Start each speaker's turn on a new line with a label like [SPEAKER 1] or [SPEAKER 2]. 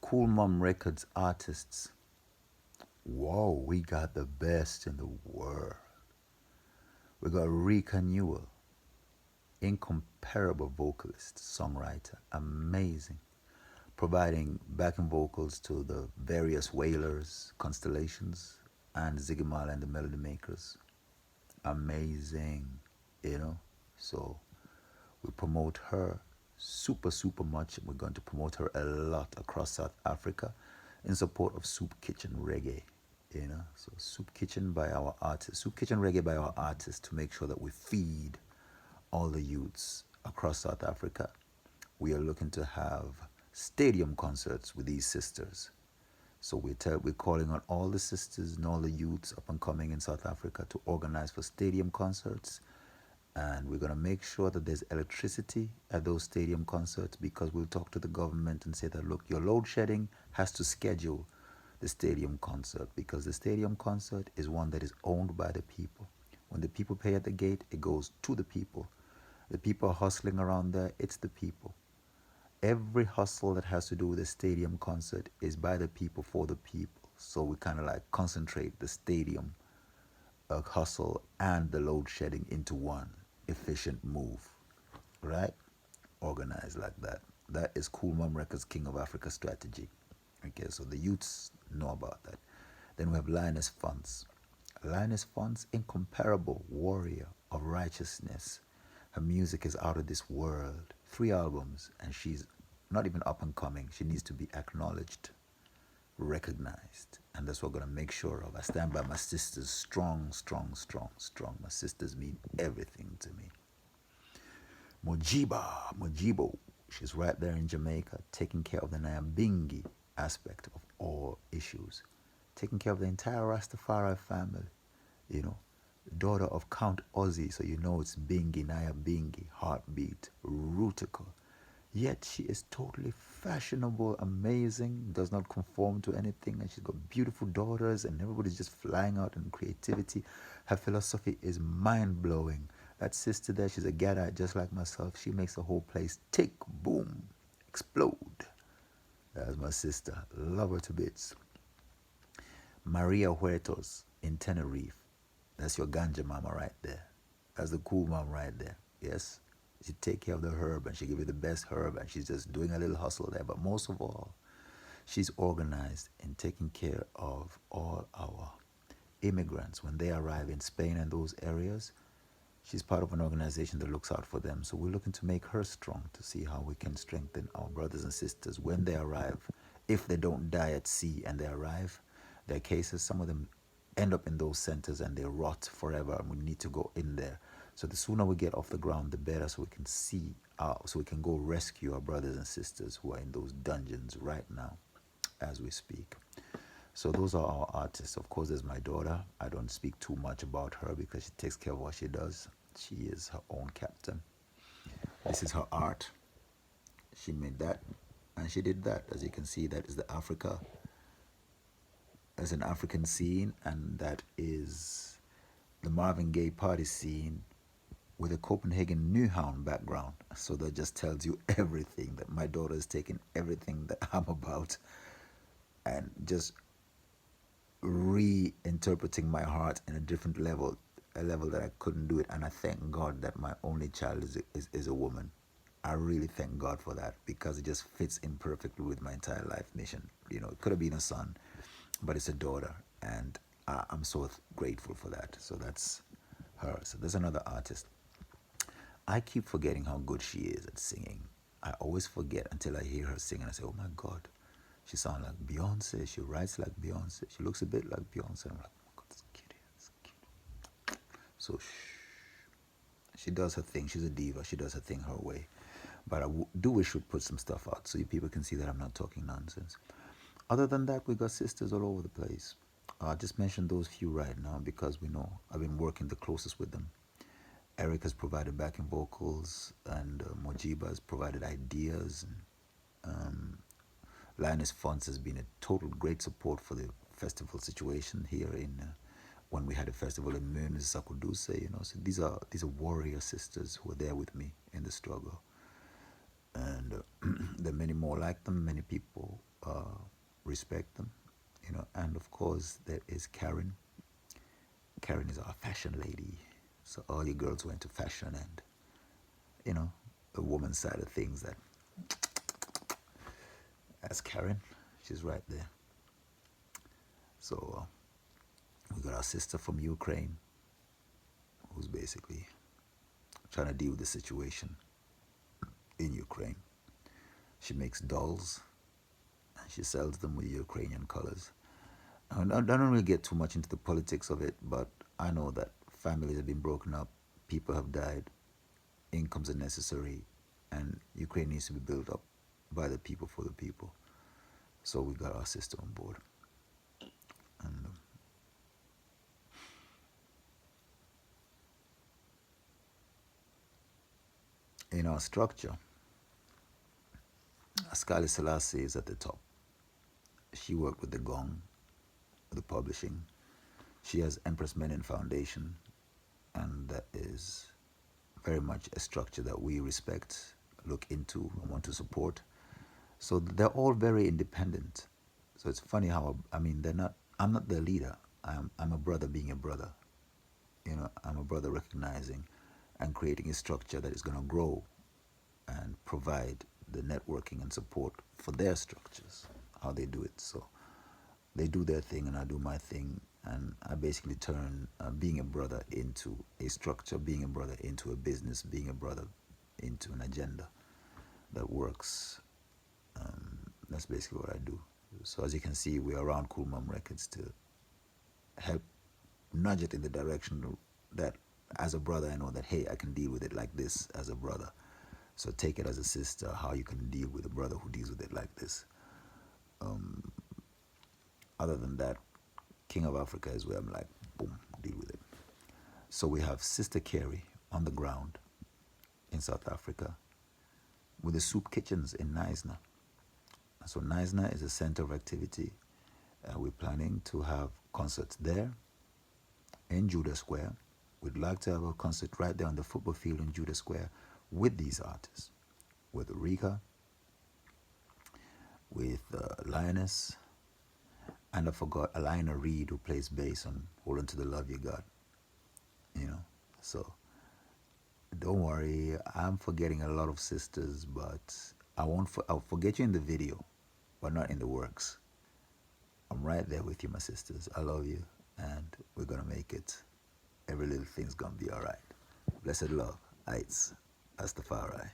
[SPEAKER 1] Cool Mom Records artists. Whoa, we got the best in the world. We got Rika Newell, incomparable vocalist, songwriter, amazing, providing backing vocals to the various Wailers, Constellations, and Ziggy Marley and the Melody Makers. Amazing, you know. So we promote her super much. We're going to promote her a lot across South Africa in support of Soup Kitchen Reggae. So Soup Kitchen by our artists, Soup Kitchen Reggae by our artists to make sure that we feed all the youths across South Africa. We are looking to have stadium concerts with these sisters. So we're calling on all the sisters and all the youths up and coming in South Africa to organize for stadium concerts. And we're going to make sure that there's electricity at those stadium concerts, because we'll talk to the government and say that, look, your load shedding has to schedule the stadium concert, because the stadium concert is one that is owned by the people. When the people pay at the gate, it goes to the people. The people are hustling around there, it's the people. Every hustle that has to do with a stadium concert is by the people for the people. So we kind of like concentrate the stadium hustle and the load shedding into one efficient move, right? Organized like that. That is Cool Mom Records King of Africa strategy. Okay, so the youths know about that. Then we have Lioness Funds. Lioness Funds, incomparable warrior of righteousness. Her music is out of this world. 3 albums, and she's not even up and coming. She needs to be acknowledged, recognized. And that's what I'm going to make sure of. I stand by my sisters strong. My sisters mean everything to me. Mojibo, she's right there in Jamaica, taking care of the Nyabingi aspect of all issues, taking care of the entire Rastafari family, daughter of Count Ozzy, so you know it's Bingi, Nyabingi, Heartbeat, Rutical. Yet she is totally fashionable, amazing, does not conform to anything, and she's got beautiful daughters, and everybody's just flying out in creativity. Her philosophy is mind-blowing. That sister there, she's a Gadite just like myself. She makes the whole place tick, boom, explode. That's my sister. Love her to bits. Maria Huertos in Tenerife. That's your ganja mama right there. That's the cool mom right there. Yes? She take care of the herb, and she give you the best herb, and she's just doing a little hustle there. But most of all, she's organized in taking care of all our immigrants when they arrive in Spain and those areas. She's part of an organization that looks out for them. So we're looking to make her strong to see how we can strengthen our brothers and sisters when they arrive. If they don't die at sea and they arrive, their cases, some of them end up in those centers and they rot forever, and we need to go in there. So the sooner we get off the ground, the better, so we can see, so we can go rescue our brothers and sisters who are in those dungeons right now as we speak. So those are our artists. Of course, there's my daughter. I don't speak too much about her because she takes care of what she does. She is her own captain. This is her art. She made that, and she did that. As you can see, that is the Africa, as an African scene, and that is the Marvin Gaye party scene with a Copenhagen Newhound background. So that just tells you everything, that my daughter is taking everything that I'm about and just reinterpreting my heart in a different level, a level that I couldn't do it. And I thank God that my only child is a woman. I really thank God for that, because it just fits in perfectly with my entire life mission. It could have been a son, but it's a daughter, and I'm so grateful for that. So that's her. So there's another artist. I keep forgetting how good she is at singing. I always forget until I hear her sing, and I say, oh my God, she sounds like Beyonce. She writes like Beyonce. She looks a bit like Beyonce. I'm like, oh my God, this kid is cute. So she does her thing. She's a diva. She does her thing her way. But I do wish she'd put some stuff out so you people can see that I'm not talking nonsense. Other than that, we got sisters all over the place. I just mentioned those few right now because we know I've been working the closest with them. Eric has provided backing vocals, and Mojiba has provided ideas. And Lioness Funds has been a total great support for the festival situation here in when we had a festival in Murnes, Sakuduse. So these are warrior sisters who are there with me in the struggle, and there are many more like them. Many people respect them, and of course there is Karen. Karen is our fashion lady. So all you girls who are into fashion and, the woman side of things, that's Karen. She's right there. So we got our sister from Ukraine who's basically trying to deal with the situation in Ukraine. She makes dolls and she sells them with Ukrainian colors. I don't really get too much into the politics of it, but I know that families have been broken up, people have died, incomes are necessary, and Ukraine needs to be built up by the people for the people. So we got our sister on board. And in our structure, Ascali Selassie is at the top. She worked with the Gong, the publishing. She has Empress Menen Foundation, and that is very much a structure that we respect, look into, and want to support. So they're all very independent. So it's funny how, they're not, I'm not their leader. I'm a brother being a brother. I'm a brother recognizing and creating a structure that is going to grow and provide the networking and support for their structures, how they do it. So they do their thing and I do my thing. And I basically turn being a brother into a structure, being a brother into a business, being a brother into an agenda that works. That's basically what I do. So as you can see, we're around Cool Mom Records to help nudge it in the direction that as a brother, I know that, hey, I can deal with it like this as a brother. So take it as a sister, how you can deal with a brother who deals with it like this. Other than that, King of Africa is where I'm like, boom, deal with it. So we have Sister Carrie on the ground in South Africa with the soup kitchens in Knysna. So Knysna is a center of activity. We're planning to have concerts there in Judah Square. We'd like to have a concert right there on the football field in Judah Square with these artists, with Rika, with Lioness, and I forgot Alina Reed, who plays bass on Hold On To The Love You Got. So don't worry, I'm forgetting a lot of sisters, but I'll forget you in the video, but not in the works. I'm right there with you, my sisters. I love you, and we're gonna make it. Every little thing's gonna be all right. Blessed love, Aids, Rastafari.